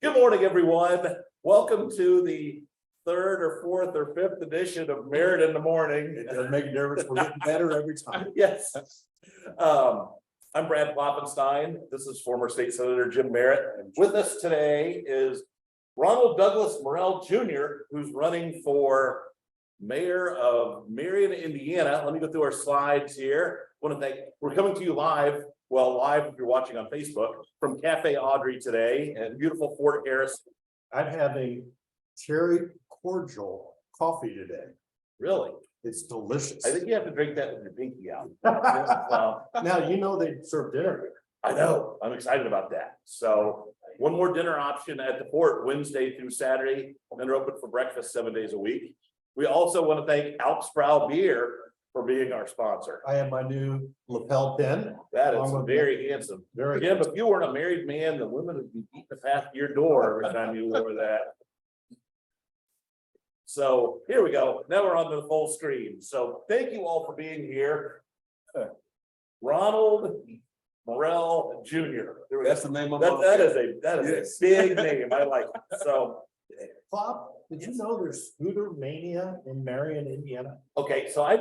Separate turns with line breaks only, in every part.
Good morning, everyone. Welcome to the third or fourth or fifth edition of Merritt in the Morning.
It does make a difference. We're getting better every time.
Yes. I'm Brad Kloppenstein. This is former State Senator Jim Merritt. And with us today is Ronald Morrell Jr, who's running for Mayor of Marion, Indiana. Let me go through our slides here. We're coming to you live. Well, live if you're watching on Facebook from Cafe Audrey today and beautiful Fort Harris.
I'm having cherry cordial coffee today.
Really?
It's delicious.
I think you have to drink that with your pinky out.
Now, you know, they serve dinner here.
I know. I'm excited about that. So one more dinner option at the fort Wednesday through Saturday, and then they're open for breakfast 7 days a week. We also want to thank Alpsprow Beer for being our sponsor.
I have my new lapel pin.
That is very handsome.
Very
Jim, if you weren't a married man, the women would be beating the path to your door every time you wore that. So here we go. Now we're on the full screen. So thank you all for being here. Ronald Morrell Jr.
That's the name of
that is a big name. I like it. So
Bob, did you know there's scooter mania in Marion, Indiana?
okay, so I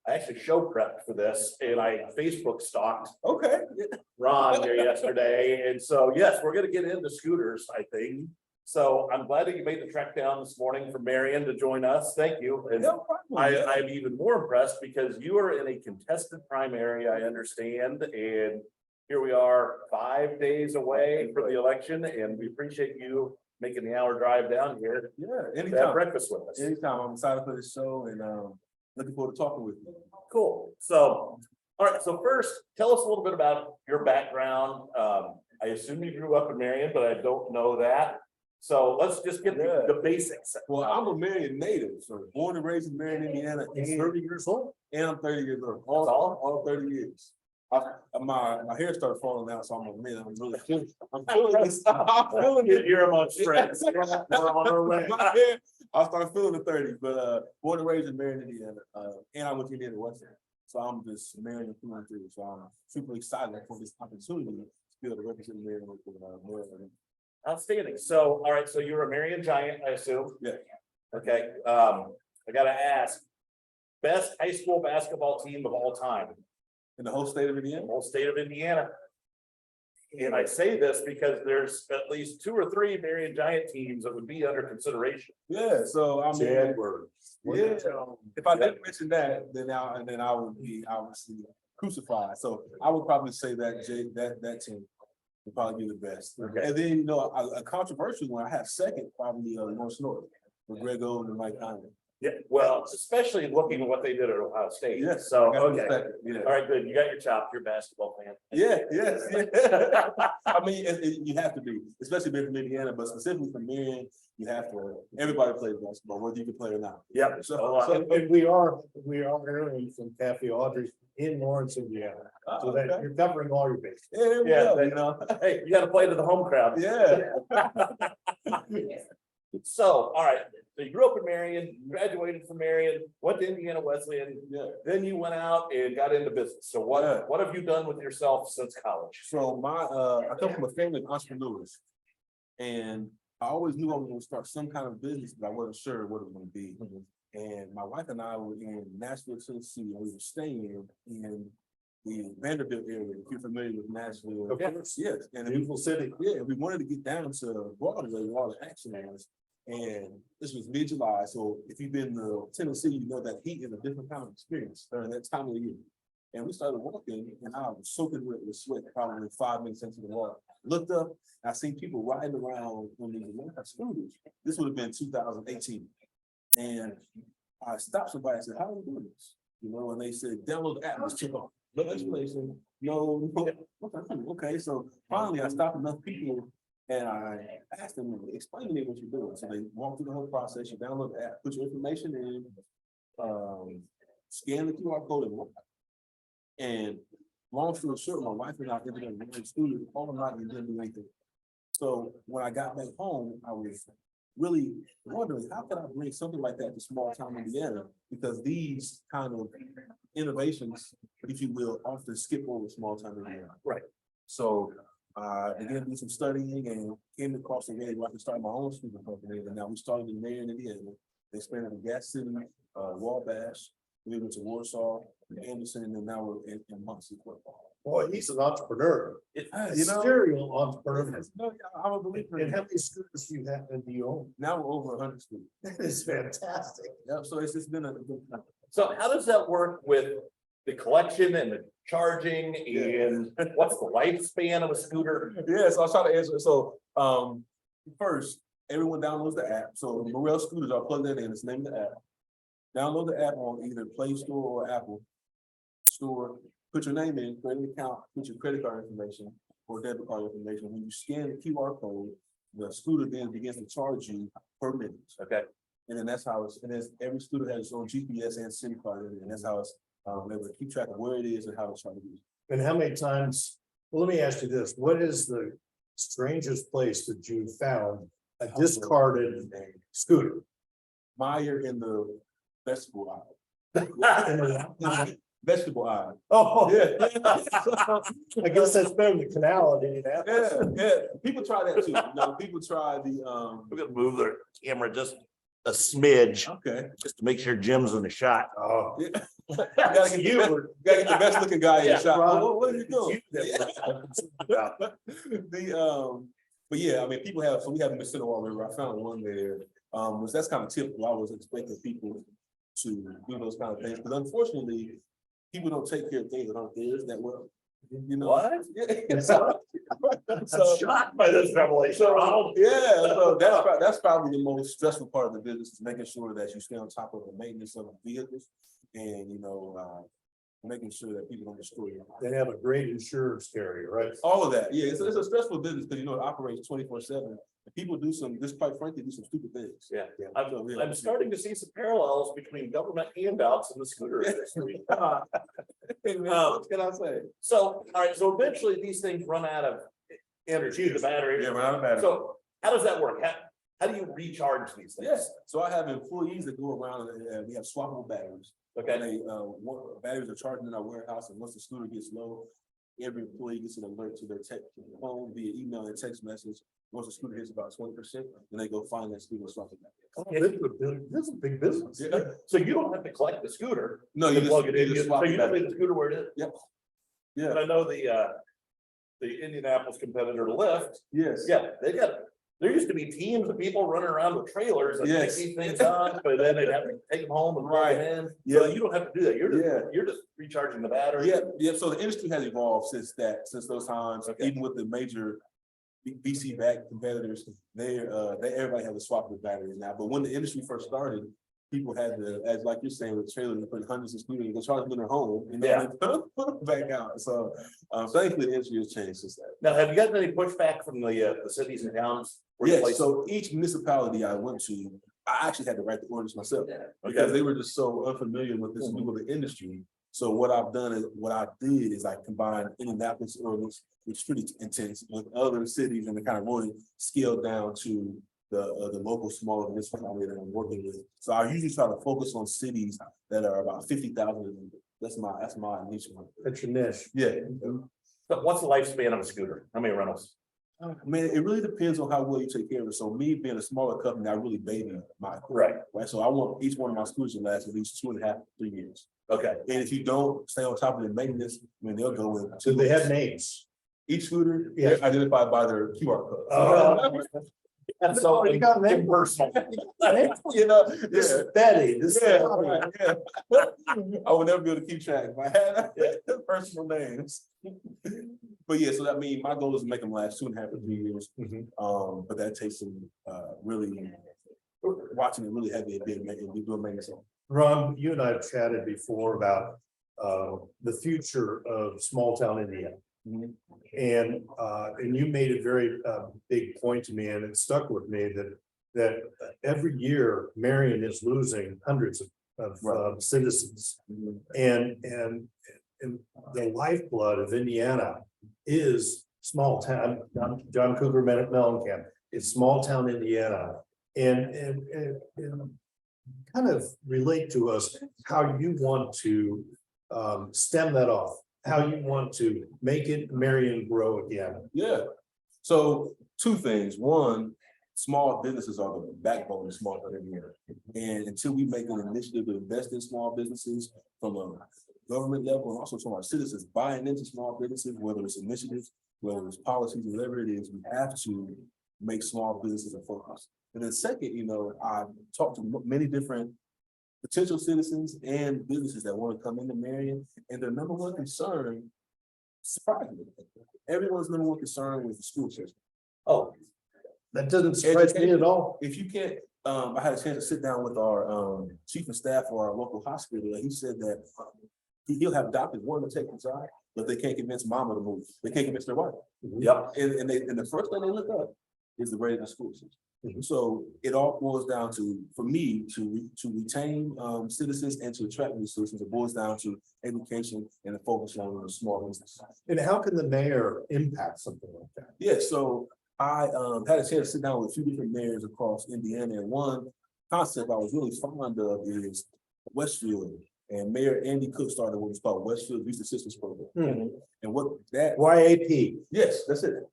actually show prepped for this and I Facebook stalked Ron here yesterday. And so, yes, we're gonna get into scooters, I think. So I'm glad that you made the trek down this morning from Marion to join us. Thank you. And I'm even more impressed because you are in a contested primary, I understand. And here we are 5 days away from the election, and we appreciate you making the hour drive down here.
Yeah,
to have
anytime.
breakfast with us.
Anytime. I'm excited for this show and looking forward to talking with you.
Cool. So, all right. So first, tell us a little bit about your background. I assume you grew up in Marion, but I don't know that. So let's just get the basics.
Well, I'm a Marion native, so born and raised in Marion, Indiana.
He's 30 years old.
And I'm 30 years old. All 30 years. My hair started falling out, so I'm a man. I'm feeling this. I'm feeling it.
You're among strengths.
I started feeling the 30s, but born and raised in Marion, Indiana. And I went to Indiana Westfield. So I'm just Marion through and through. So I'm super excited for this opportunity to be able to represent Marion with Marion.
Outstanding. So, all right. So you're a Marion Giant, I assume.
Yeah.
Okay. I gotta ask, best high school basketball team of all time.
In the whole state of
The
Indiana?
whole state of Indiana. And I say this because there's at least 2 or 3 Marion Giant teams that would be under consideration.
Yeah, so I mean,
Yeah.
if I didn't mention that, then I would be obviously crucified. So I would probably say that team would probably be the best.
Okay.
And then a controversial one I have second, probably North with Greg Oden and Mike Conley.
Yeah, well, especially looking at what they did at Ohio State.
Yes.
So,
I got
okay.
second, yeah.
All right, good. You got your chop. You're a basketball fan.
Yeah, yes. I mean, you have to be, especially being from Indiana, but specifically from Marion, you have to. Everybody plays basketball, whether you can play or not.
Yep.
And we are airing from Cafe Audrey in Lawrence, Indiana. So that you're covering all your bases.
Yeah, there we go,
Hey, you got to play to the home crowd.
Yeah.
So, all right. So you grew up in Marion, graduated from Marion, went to Indiana Wesleyan.
Yeah.
Then you went out and got into business. So what have you done with yourself since college?
So I come from a family of entrepreneurs, and I always knew I was going to start some kind of business, but I wasn't sure what it was going to be. And my wife and I were in Nashville, Tennessee, and we were staying in the Vanderbilt area. If you're familiar with Nashville,
Of course.
yes, and
Beautiful city.
yeah, we wanted to get down to Broadway where all the action was. And this was mid-July, so if you've been to Tennessee, you know that heat is a different kind of experience during that time of the year. And we started walking, and I was soaking wet with sweat, probably 5 minutes into the walk. Looked up, I seen people riding around on these electric scooters. This would have been 2018. And I stopped somebody and said, "How are you doing this?" And they said, "Download the app, just took off." No explanation, no. Okay, so finally I stopped enough people. And I asked them, explain to me what you're doing. So they walk through the whole process. You download the app, put your information in, scan the QR code and walk. And long story short, my wife and I ended up in the studio all night and didn't do anything. So when I got back home, I was really wondering how could I bring something like that to small town Indiana? Because these kind of innovations, if you will, often skip over small town Indiana.
Right.
So I began to do some studying and came across the way where I could start my own scooter company. And now we started in Marion, Indiana. They expanded to Gas City, Wabash, we went to Warsaw, Anderson, and then now we're in Muncie.
Boy, he's an entrepreneur.
You
A
know,
serial entrepreneur.
no, I'm a believer.
And how many scooters do you have and do you own?
Now we're over 100 scooters.
That is fantastic.
Yeah, so it's just been a
So how does that work with the collection and the charging and what's the lifespan of a scooter?
yeah. So I was trying to answer. So first, everyone downloads the app. So Morrell scooters, I'll plug that in. It's named the app. Download the app on either Play Store or Apple Store. Put your name in, create an account, put your credit card information or debit card information. When you scan the QR code, the scooter then begins to charge you per minute.
Okay,
And then that's how it's, and then every scooter has its own GPS and SIM card in it, and that's how it's able to keep track of where it is and how it's trying to use it.
And how many times, well, let me ask you this, what is the strangest place that you found a discarded scooter?
Meyer in the vegetable aisle.
In the-
Vegetable aisle.
Oh,
Yeah.
I guess that's better than the canal in
Yeah,
Indianapolis.
yeah. People try that too. You know, people try the
we're gonna move the camera just a smidge,
okay.
just to make sure Jim's in the shot.
Oh.
Yeah. Gotta get the best looking guy in the
Yeah,
shot.
Ron,
What are you doing?
Yeah.
But yeah, I mean, people have, so we have Mississinawa River. I found one there. Was that's kind of typical. I was expecting people to do those kind of things, because unfortunately, people don't take care of things that aren't theirs that well. You know
What?
Yeah.
I'm shocked by this revelation, Ronald.
Yeah, so that's probably the most stressful part of the business, is making sure that you stay on top of the maintenance of the vehicles and, making sure that people don't destroy it.
They have a great insurance carrier, right?
All of that, yeah, it's a stressful business because, it operates 24/7. People do just quite frankly, do some stupid things.
Yeah,
Yeah.
I'm starting to see some parallels between government handouts and the scooter industry.
What can I say?
So, all right, so eventually these things run out of energy, the battery.
Yeah, run out of battery.
So how does that work? How do you recharge these things?
Yes, so I have employees that go around and we have swappable batteries.
Okay,
And batteries are charging in our warehouse, and once the scooter gets low, every employee gets an alert to their phone via email and text message. Once the scooter hits about 20%, then they go find that scooter and swap it back.
Oh, this is a big business.
Yeah.
so you don't have to collect the scooter.
No, you
plug it in,
just
so
swap
you
it
just
back.
leave the scooter where it is.
Yep.
And
Yeah,
I know the Indianapolis competitor Lyft,
yes.
yeah, there used to be teams of people running around with trailers and
Yes.
picking things up, but then they'd have to take them home and plug them in. So
Yeah.
you don't have to do that.
Yeah.
You're just recharging the battery.
Yeah, so the industry has evolved since those times,
Okay.
even with the major VC backed competitors, everybody has a swap with batteries now. But when the industry first started, people had to, as like you're saying, with trailers, put hundreds of scooters, they charge them in their home,
Yeah.
and put them back out. So thankfully the industry has changed since that.
Now, have you gotten any pushback from the cities and towns? where you
Yes,
place
so each municipality I went to, I actually had to write the ordinance myself.
them?
Because they were just so unfamiliar with this new of the industry. So what I did is I combined Indianapolis ordinance, which is pretty intense, with other cities, and to kind of really scale down to the local smaller municipality that I'm working with. So I usually try to focus on cities that are about 50,000. That's my niche one.
That's your niche.
Yeah,
So what's the lifespan of a scooter? How many rentals?
man, it really depends on how well you take care of it. So me being a smaller company, I really baby my equipment, right? So I want each one of my scooters to last at least 2.5 to 3 years.
Okay,
And if you don't stay on top of the maintenance, I mean, they'll go in.
So they have names.
Each scooter,
Yeah.
they're identified by their QR code.
and so
You got that?
impersonal.
This is Betty, this is.
Yeah, right, yeah. I would never be able to keep track if I had personal names. But yeah, so that means my goal is to make them last 2.5 to 3 years.
Mhm.
But that takes some really watching it really heavy and we doing maintenance.
Ron, you and I have chatted before about the future of small town Indiana. And you made a very big point to me, and it stuck with me that every year Marion is losing hundreds of citizens. And the lifeblood of Indiana is small town. John Cougar Mellencamp, it's small town Indiana. And kind of relate to us how you want to stem that off. how you want to make it Marion grow again.
Yeah. So two things. One, small businesses are the backbone of small town Indiana. And until we make an initiative to invest in small businesses from a government level and also from our citizens buying into small businesses, whether it's initiatives, whether it's policies, whatever it is, we have to make small businesses a focus. And then second, I talked to many different potential citizens and businesses that want to come into Marion, and their number one concern, surprisingly, everyone's number one concern was the school system.
Oh, that doesn't surprise me at all.
If you can't, I had a chance to sit down with our chief of staff for our local hospital, and he said that he'll have doctors wanting to take the job, but they can't convince mama to move. They can't convince their wife.
Yep.
And the first thing they look up is the rate of the school system.
Mhm.
So it all boils down to, for me, to retain citizens and to attract new citizens, it boils down to education and the focus on the small business.
And how can the mayor impact something like that?
Yeah, so I had a chance to sit down with a few different mayors across Indiana, and one concept I was really fond of is Westfield. And Mayor Andy Cook started what was called Westfield Youth Assistance Program. And what that,
YAP,
yes, that's it.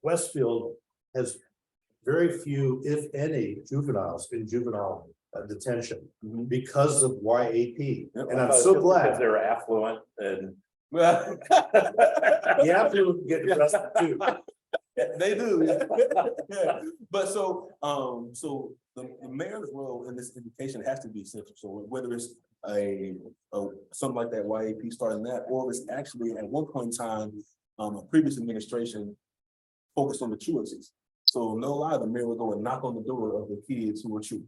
Westfield has very few, if any, juveniles in juvenile detention because of YAP. And I'm so
Because
glad.
they're affluent and.
Well,
You have to get arrested too.
they do. Yeah. But so the mayor's role in this education has to be essential. So whether it's a something like that YAP starting that, or it's actually at one point in time, a previous administration focused on the truancies. So no lie, the mayor would go and knock on the door of the kids who were true.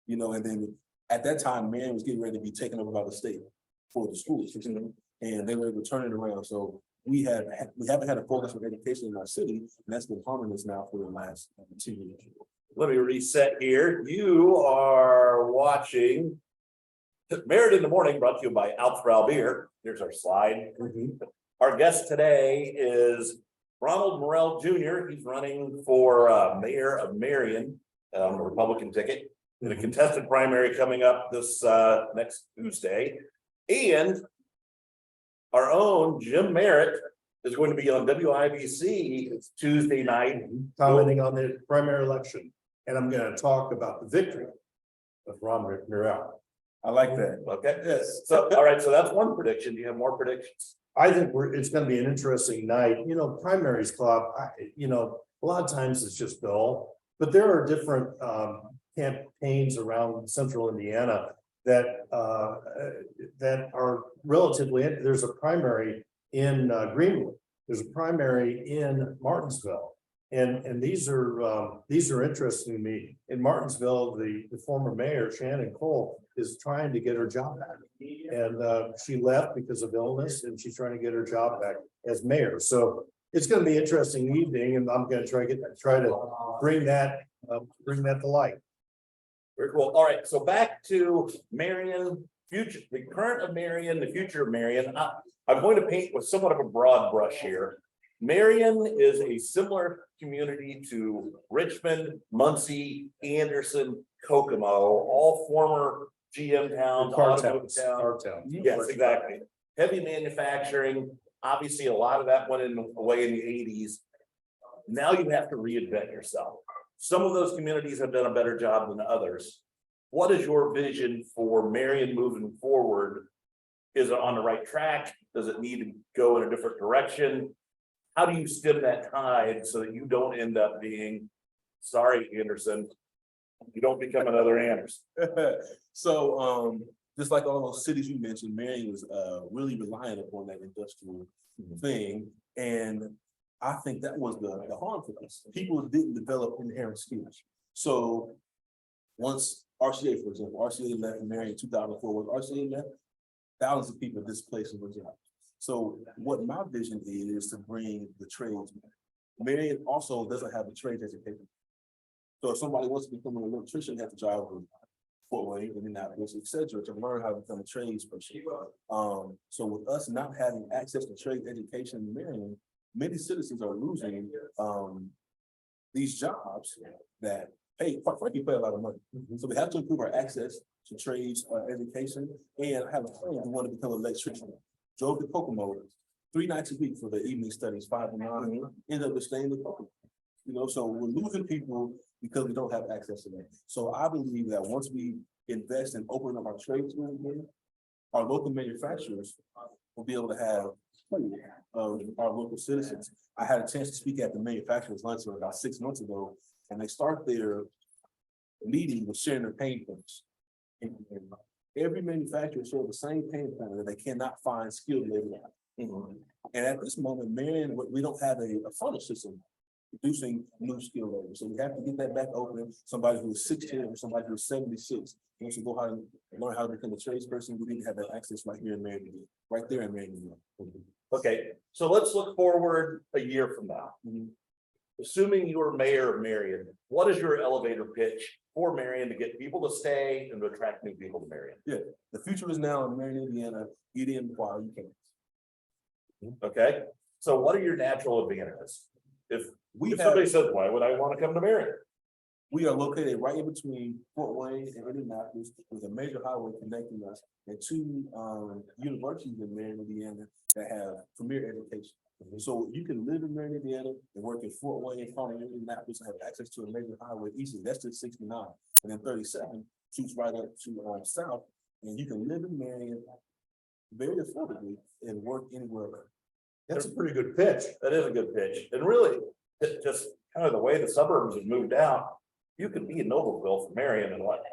And then at that time, Marion was getting ready to be taken over by the state for the schools, and they were able to turn it around. So we haven't had a focus on education in our city, and that's been harming us now for the last 2 years.
Let me reset here. You are watching Merritt in the Morning, brought to you by Alpha Beer. Here's our slide. Our guest today is Ronald Morrell Jr. He's running for Mayor of Marion on the Republican ticket in a contested primary coming up this next Tuesday. And our own Jim Merritt is going to be on WIBC Tuesday night.
Commenting on the primary election, and I'm going to talk about the victory of Ronald Morrell.
I like that.
Okay, yes. So, all right, so that's one prediction. Do you have more predictions?
I think it's going to be an interesting night. Primaries club, a lot of times it's just dull, but there are different campaigns around central Indiana that are relatively, there's a primary in Greenwood, there's a primary in Martinsville. And these are interesting to me. In Martinsville, the former mayor, Shannon Cole, is trying to get her job back. And she left because of illness, and she's trying to get her job back as mayor. So it's going to be an interesting evening, and I'm going to try to bring that to light.
Very cool. All right, so back to Marion, the current of Marion, the future of Marion. I'm going to paint with somewhat of a broad brush here. Marion is a similar community to Richmond, Muncie, Anderson, Kokomo, all former GM towns, automotive towns. Yes, exactly. Heavy manufacturing, obviously a lot of that went away in the 80s. Now you have to reinvent yourself. Some of those communities have done a better job than others. What is your vision for Marion moving forward? Is it on the right track? Does it need to go in a different direction? How do you stem that tide so that you don't end up being, sorry, Anderson, you don't become another Anderson?
So just like all those cities you mentioned, Marion was really reliant upon that industrial thing. And I think that was the harm for us. People didn't develop inherent skills. So once RCA, for example, RCA left Marion in 2004, was RCA left, thousands of people displaced from their jobs. So what my vision is to bring the trades. Marion also doesn't have a trade education. So if somebody wants to become an electrician, they have to drive to Fort Wayne, Indianapolis, etc., to learn how to become a tradesperson. So with us not having access to trade education in Marion, many citizens are losing these jobs that pay, quite frankly, pay a lot of money. So we have to improve our access to trades education. And I have a friend who want to become an electrician. drove to Kokomo 3 nights a week for the evening studies, 5 to 9, ended up staying in Kokomo. You know, so we're losing people because we don't have access to that. So I believe that once we invest in opening up our trades again, our local manufacturers will be able to have plenty of our local citizens. I had a chance to speak at the manufacturers lunch about 6 months ago, and they start their meeting with sharing their pain points. And every manufacturer shares the same pain point that they cannot find skilled labor. And at this moment, Marion, we don't have a funnel system producing new skilled labor. So we have to get that back open. Somebody who's 16 or somebody who's 76 wants to go out and learn how to become a tradesperson. We need to have that access right here in Marion, right there in Marion.
Okay, so let's look forward a year from now. Assuming you're mayor of Marion, what is your elevator pitch for Marion to get people to stay and to attract new people to Marion?
Yeah, the future is now in Marion, Indiana. Get in while you can.
Okay, so what are your natural advantages? If
We have,
somebody says, why would I want to come to Marion?
we are located right in between Fort Wayne and Indianapolis with a major highway connecting us and 2 universities in Marion, Indiana that have premier education. So you can live in Marion, Indiana and work in Fort Wayne, Farmington, Indianapolis, and have access to a major highway easily. That's just 69. And then 37 shoots right up to south. And you can live in Marion very affordably and work anywhere else.
That's a pretty good pitch.
That is a good pitch. And really, just kind of the way the suburbs have moved out, you could be in Noblesville from Marion in what,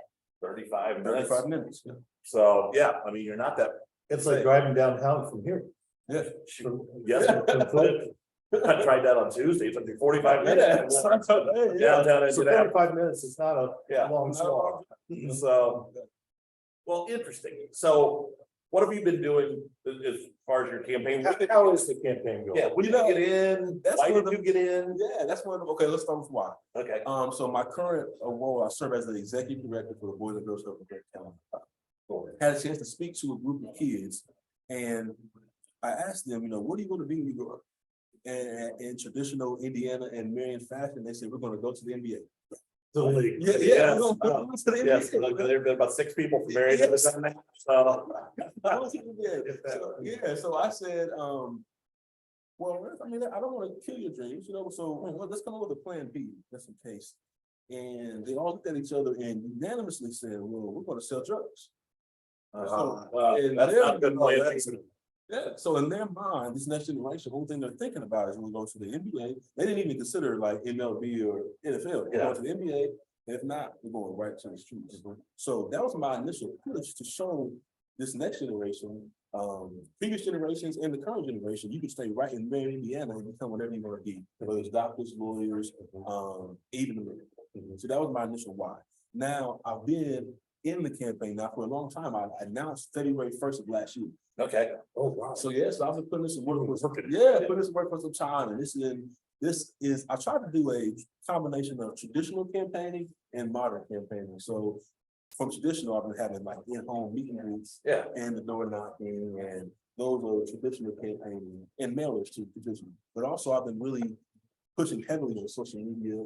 35 minutes?
35 minutes. Yeah.
So, yeah, I mean, you're not that.
It's like driving downtown from here.
Yeah.
Yes, I tried that on Tuesday. It took me 45 minutes. Downtown.
So 45 minutes is not a long slog.
So, well, interesting. So what have you been doing as far as your campaign?
How is the campaign going?
Yeah, when did you get in? Why did you get in?
Yeah, that's one of, okay, let's start with why.
Okay.
So my current role, I serve as the executive director for the Boys and Girls Club of Merritt County. Had a chance to speak to a group of kids, and I asked them, you know, what are you going to be when you grow up? And in traditional Indiana and Marion fashion, they said, we're going to go to the NBA.
The league.
Yeah,
Yes.
we're going to the NBA.
Yes, there've been about 6 people from Marion.
Yes.
So,
So I said, well, I mean, I don't want to kill your dreams, you know, so well, let's come up with a plan B, just in case. And they all looked at each other and unanimously said, well, we're going to sell drugs.
well, that's not a good plan.
Yeah, so in their mind, this next generation, the whole thing they're thinking about is when we go to the NBA. They didn't even consider like MLB or NFL. We're going to the NBA. If not, we're going right to the streets. So that was my initial push to show this next generation, previous generations and the current generation, you can stay right in Marion, Indiana, and become whatever you want to be, whether it's doctors, lawyers, even American. So that was my initial why. Now I've been in the campaign now for a long time. I announced February 1st of last year.
Okay.
Oh, wow.
So yes, I've been putting this work putting this work for some time, and this is I try to do a combination of traditional campaigning and modern campaigning. So from traditional, I've been having like in-home meeting groups, and the door knocking, and those are traditional campaigning, and mailers too, traditional. But also, I've been really pushing heavily on social media,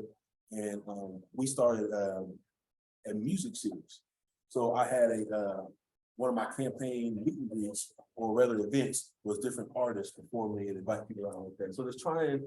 and we started a music series. So I had one of my campaign meeting groups, or rather events, was different artists performing and invite people out like that. So let's try and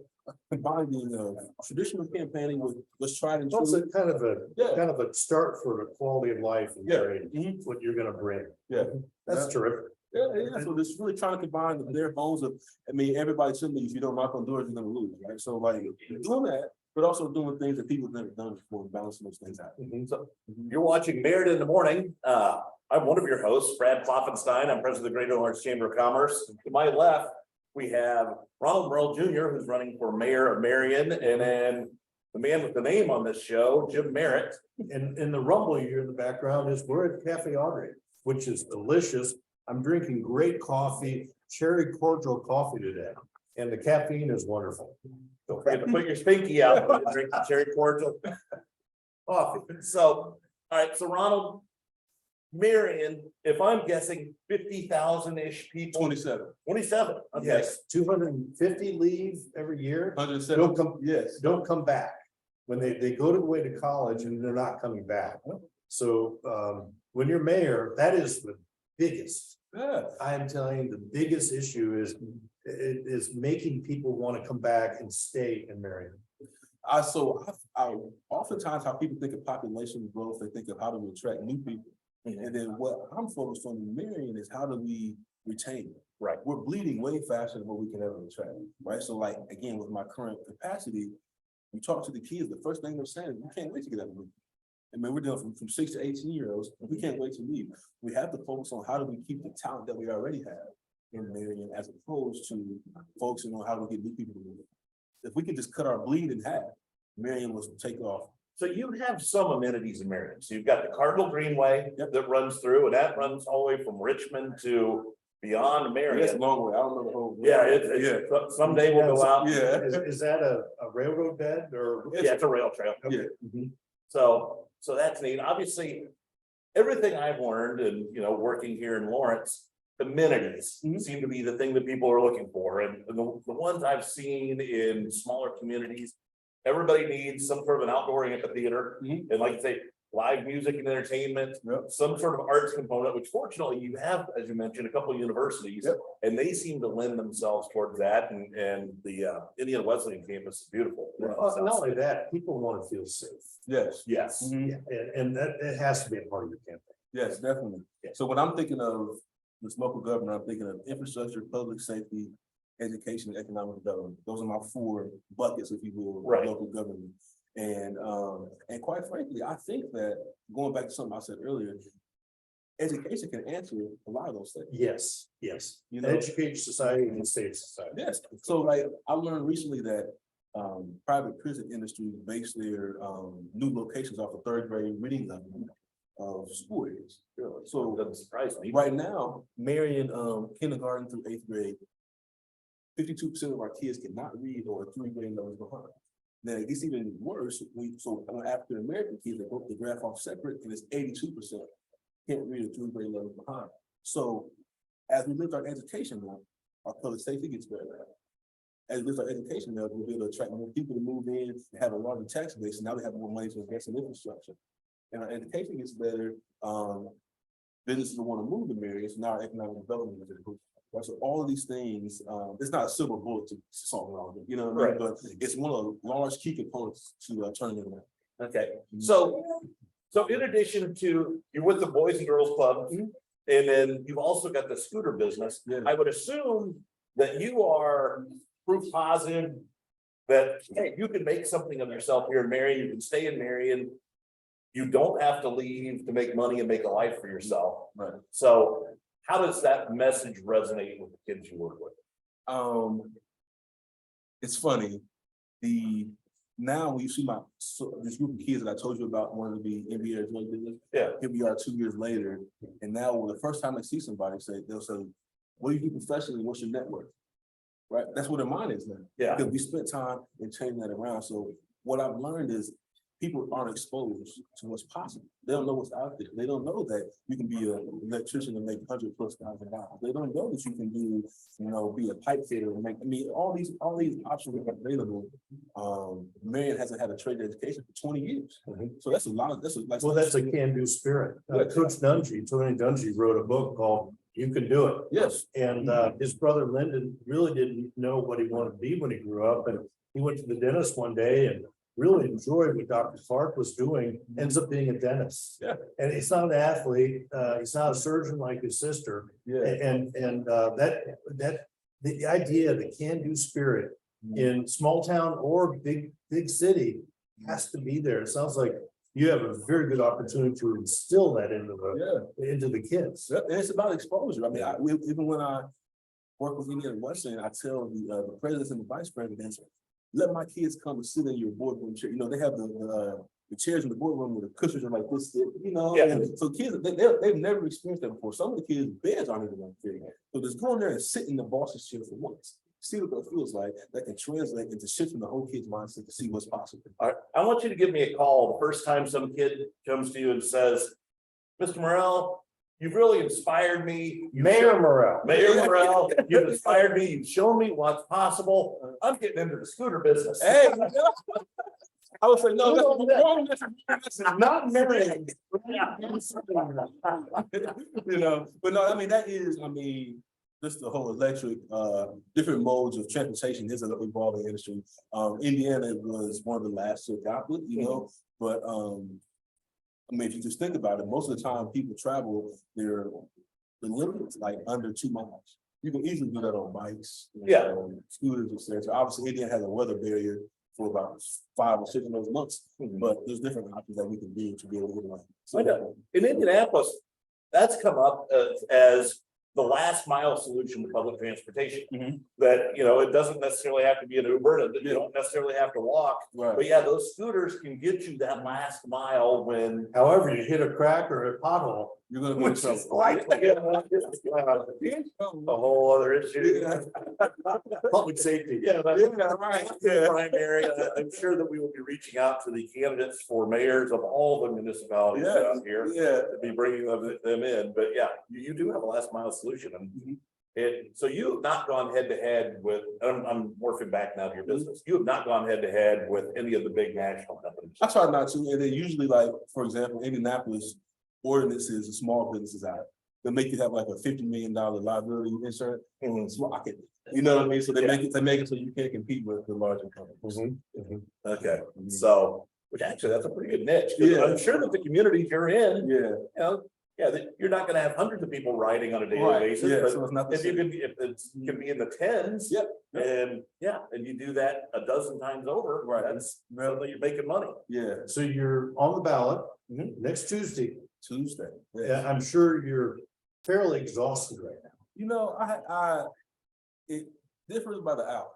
combine the traditional campaigning with let's try and
Also kind of a start for the quality of life and what you're gonna bring.
Yeah.
That's terrific.
Yeah. So this really trying to combine their homes of, I mean, everybody should leave. If you don't knock on doors, you're gonna lose, right? So like doing that, but also doing things that people have never done before, balancing those things out.
So you're watching Merritt in the Morning. I'm one of your hosts, Brad Kloffenstein. I'm president of the Greater Lawrence Chamber of Commerce. To my left, we have Ronald Morrell Jr., who's running for mayor of Marion, and then the man with the name on this show, Jim Merritt.
And the rumble you hear in the background is we're at Cafe Audrey, which is delicious. I'm drinking great coffee, cherry cordial coffee today, and the caffeine is wonderful.
Don't forget to put your spanky out and drink the cherry cordial coffee. So, all right, so Ronald, Marion, if I'm guessing 50,000-ish people.
27.
27. Okay.
Yes, 250 leave every year.
107.
Don't come back. When they go away to college and they're not coming back. So when you're mayor, that is the biggest
Yeah.
I am telling you, the biggest issue is making people want to come back and stay in Marion.
I oftentimes how people think of population growth, they think of how do we attract new people. And then what I'm focused on in Marion is how do we retain it?
Right.
We're bleeding way faster than what we can ever attract, right? So like, again, with my current capacity, you talk to the kids, the first thing they're saying is, we can't wait to get out of the I mean, we're doing from 6 to 18-year-olds, we can't wait to leave. We have to focus on how do we keep the talent that we already have in Marion, as opposed to focusing on how do we get new people to move. If we could just cut our bleed in half, Marion will take off.
So you have some amenities in Marion. So you've got the Cardinal Greenway that runs through, and that runs all the way from Richmond to beyond Marion.
That's a long way. I don't know the whole.
Someday we'll go out.
Yeah.
Is that a railroad bed or?
Yeah, it's a rail trail.
Yeah.
So that's neat. Obviously, everything I've learned and, working here in Lawrence, amenities seem to be the thing that people are looking for. And the ones I've seen in smaller communities, everybody needs some sort of an outdoor amphitheater. And like I say, live music and entertainment, some sort of arts component, which fortunately you have, as you mentioned, a couple of universities, and they seem to lend themselves towards that. And the Indiana Wesleyan campus is beautiful.
Not only that, people want to feel safe.
Yes.
Yes.
Yeah, and that it has to be a part of your campaign.
Yes, definitely. So when I'm thinking of this local government, I'm thinking of infrastructure, public safety, education, and economic development. Those are my 4 buckets, if you will, of local government. And quite frankly, I think that going back to something I said earlier, education can answer a lot of those things.
Yes. Educate society and save society.
Yes. So like I learned recently that private prison industries base their new locations off of 3rd grade reading level of school areas. So
Doesn't surprise me.
right now, Marion kindergarten through 8th grade, 52% of our kids cannot read or are 3 grade levels behind. Now it gets even worse. So African American kids, they graph off separate, and it's 82% can't read or 3 grade levels behind. So as we lift our education now, our public safety gets better. As we lift our education now, we'll be able to attract more people to move in and have a larger tax base. And now we have more money to invest in infrastructure. And our education gets better. Businesses will want to move to Marion, so now our economic development is improved. Right, so all of these things, it's not a silver bullet to solve it all, you know what I mean? But it's one of the large key components to turning it around.
Okay, so in addition to, you're with the Boys and Girls Club, and then you've also got the scooter business. I would assume that you are proof positive that, hey, you can make something of yourself here in Marion, you can stay in Marion. You don't have to leave to make money and make a life for yourself.
Right.
So how does that message resonate with the kids you work with?
It's funny. Now when you see this group of kids that I told you about wanting to be NBA or drug dealers, here we are 2 years later, and now the first time they see somebody, they'll say, "What do you do professionally? What's your network?" Right? That's what their mind is now.
Yeah.
Because we spent time in changing that around. So what I've learned is people aren't exposed to what's possible. They don't know what's out there. They don't know that you can be an electrician and make $100,000+. They don't know that you can do, be a pipe fitter and make. I mean, all these options are available. Marion hasn't had a trade education for 20 years, so that's a lot. That's a
can-do spirit. Coach Tony Dungy wrote a book called "You Can Do It."
Yes,
and his brother Lyndon really didn't know what he wanted to be when he grew up, and he went to the dentist one day and really enjoyed what Dr. Clark was doing, ends up being a dentist.
Yeah.
And he's not an athlete, he's not a surgeon like his sister.
Yeah.
And the idea, the can-do spirit in small town or big city has to be there. It sounds like you have a very good opportunity to instill that into the kids.
And it's about exposure. I mean, even when I work with Indiana Wesleyan, I tell the presidents and the vice presidents, let my kids come and sit in your boardroom chair. They have the chairs in the boardroom where the cushions are like this, And so kids, they've never experienced that before. Some of the kids' beds aren't even like big. So just go in there and sit in the boss's chair for once. See what that feels like. That can translate into shifting the whole kid's mindset to see what's possible.
All right, I want you to give me a call the first time some kid comes to you and says, "Mr. Morrell, you've really inspired me."
Mayor Morrell,
you've inspired me. You've shown me what's possible. I'm getting into the scooter business.
Hey, I would say, no, that's
Not Marion.
you know, but no, I mean, that is, just the whole electric, different modes of transportation is an evolving industry. Indiana was one of the last to adopt it, you know, but, if you just think about it, most of the time people travel, the limits like under 2 miles. You can easily do that on bikes, scooters, etc. Obviously, Indiana has a weather barrier for about 5 or 6 of those months, but there's different options that we can do to be able to get around.
So in Indianapolis, that's come up as the last mile solution to public transportation. That, it doesn't necessarily have to be an Uber, and you don't necessarily have to walk.
Right.
But yeah, those scooters can get you that last mile when.
However, you hit a crack or a pothole.
You're gonna go
Which is likely a whole other issue.
Public safety.
Right. Primary, I'm sure that we will be reaching out to the candidates for mayors of all the municipalities out here. To be bringing them in, but yeah, you do have a last mile solution. And so you have not gone head to head with, I'm morphing back now to your business. You have not gone head to head with any of the big national companies.
I try not to, and they usually, like, for example, Indianapolis ordinances and small businesses out. They make you have like a $50 million liability insurance block it. You know what I mean? So they make it so you can't compete with the larger companies.
Okay, so, which actually, that's a pretty good niche. 'Cause I'm sure that the communities you're in, that you're not gonna have hundreds of people riding on a daily basis, but
so it's not the
if you
same.
can, if it's can be in the tens. And and you do that a dozen times over, that's really, you're making money.
So you're on the ballot next Tuesday.
Yeah,
I'm sure you're fairly exhausted right now.
you know, it differs by the hour.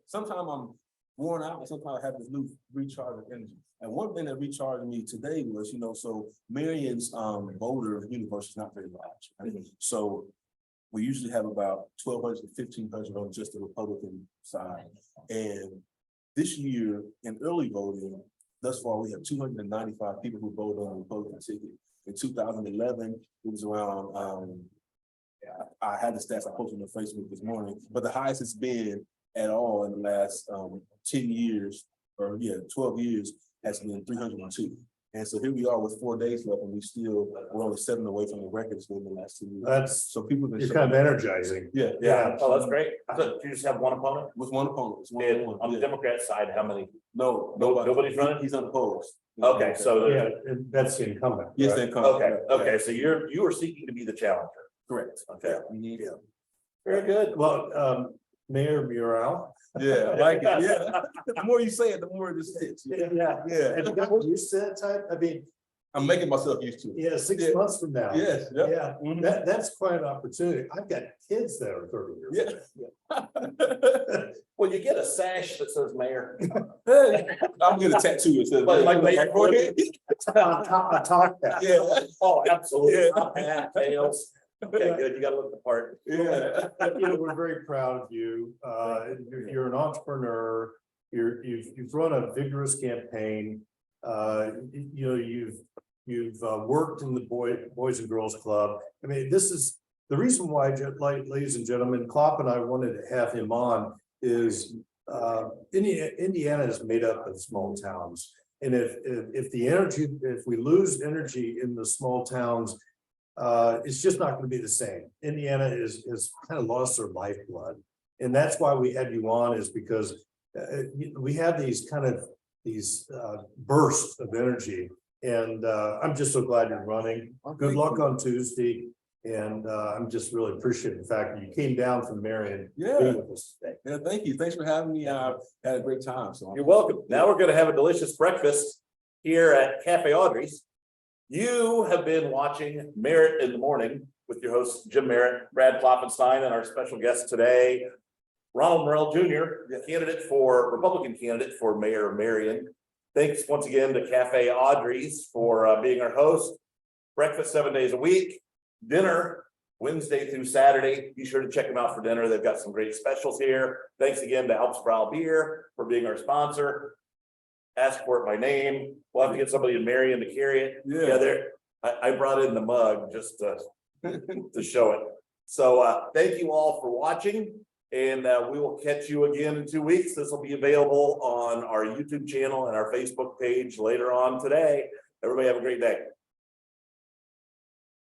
Sometimes I'm worn out, and sometimes I have this new recharge of energy. And one thing that recharged me today was, so Marion's voter universe is not very large. Right? So we usually have about 1,200 to 1,500 on just the Republican side. And this year in early voting, thus far, we have 295 people who voted on the Republican ticket. In 2011, it was around, I had the stats I posted on Facebook this morning, but the highest it's been at all in the last 10 years, or 12 years, has been 302. And so here we are with 4 days left, and we're only 7 away from the records in the last 2 years.
That's
so people have been
kind of energizing.
Oh, that's great. So you just have one opponent?
With one opponent. It's one
And on the Democrat side, how many?
No,
nobody's running?
He's unopposed.
Okay, so
and that's the incumbent.
Yes,
right?
the incumbent.
Okay, so you are seeking to be the challenger.
Correct.
Okay. Very good.
Well, Mayor Morrell.
Yeah, I like it. Yeah. The more you say it, the more it just hits.
And you got used to that type. I mean,
I'm making myself used to it.
6 months from now.
Yes.
That's quite an opportunity. I've got kids that are 30 years old.
Well, you get a sash that says mayor.
I'm gonna tattoo it.
Like mayor.
I talk that.
Oh, absolutely. Tails. Okay, good. You gotta look the part.
We're very proud of you. You're an entrepreneur. You've run a vigorous campaign. You've worked in the Boys and Girls Club. I mean, this is the reason why, ladies and gentlemen, Klopp and I wanted to have him on is Indiana is made up of small towns. And if we lose energy in the small towns, it's just not going to be the same. Indiana has kind of lost their lifeblood. And that's why we had you on, is because we have these bursts of energy. And I'm just so glad you're running. Good luck on Tuesday. And I'm just really appreciative of the fact that you came down from Marion. With us today.
Yeah, thank you. Thanks for having me. I had a great time. So
you're welcome. Now we're going to have a delicious breakfast here at Cafe Audrey's. You have been watching Merritt in the Morning with your hosts, Jim Merritt, Brad Klopfenstein, and our special guest today, Ronald Morrell Jr., Republican candidate for Mayor of Marion. Thanks once again to Cafe Audrey's for being our host. Breakfast 7 days a week, dinner Wednesday through Saturday. Be sure to check them out for dinner. They've got some great specials here. Thanks again to Alpsproul Beer for being our sponsor. Ask for it by name. We'll have to get somebody in Marion to carry it. I brought in the mug just to show it. So thank you all for watching. And we will catch you again in 2 weeks. This will be available on our YouTube channel and our Facebook page later on today. Everybody have a great day.